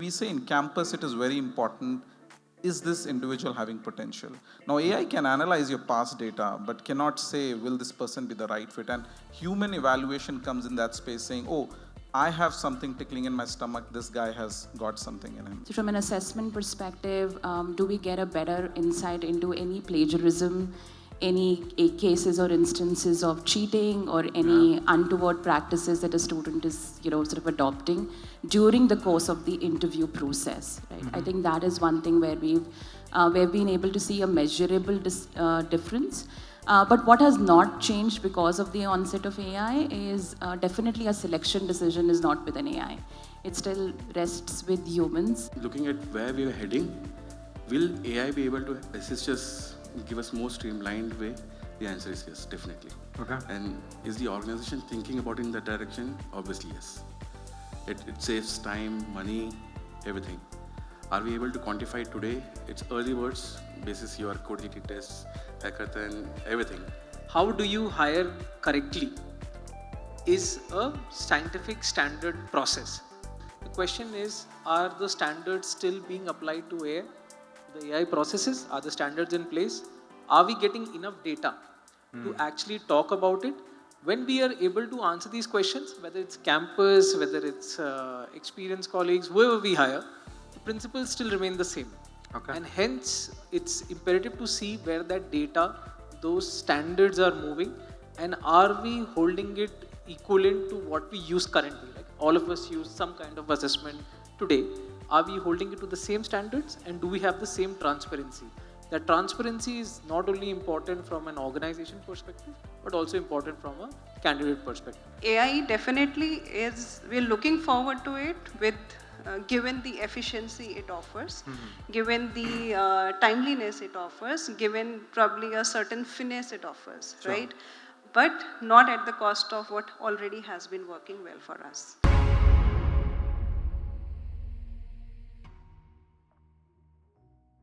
we say in campus it is very important, is this individual having potential? Now AI can analyze your past data, but cannot say, will this person be the right fit? And human evaluation comes in that space saying, oh, I have something tickling in my stomach, this guy has got something in him. So from an assessment perspective, do we get a better insight into any plagiarism, any cases or instances of cheating, or any untoward practices that a student is, sort of adopting during the course of the interview process, right? I think that is one thing where we've been able to see a measurable difference. But what has not changed because of the onset of AI is definitely a selection decision is not with an AI. It still rests with humans. Looking at where we are heading, will AI be able to assist us, give us more streamlined way? The answer is yes, definitely. Okay. And is the organization thinking about it in that direction? Obviously, yes. It saves time, money, everything. Are we able to quantify today? It's early words, basis your codity tests, hackathon, everything. How do you hire correctly is a scientific standard process. The question is, are the standards still being applied to AI? The AI processes, are the standards in place? Are we getting enough data to actually talk about it? When we are able to answer these questions, whether it's campus, whether it's experienced colleagues, whoever we hire, the principles still remain the same. Okay. And hence, it's imperative to see where that data, those standards are moving, and are we holding it equivalent to what we use currently? Like all of us use some kind of assessment today. Are we holding it to the same standards, and do we have the same transparency? That transparency is not only important from an organization perspective, but also important from a candidate perspective. AI definitely is, we're looking forward to it with given the efficiency it offers, given the timeliness it offers, given probably a certain finesse it offers, Sure. right? But not at the cost of what already has been working well for us.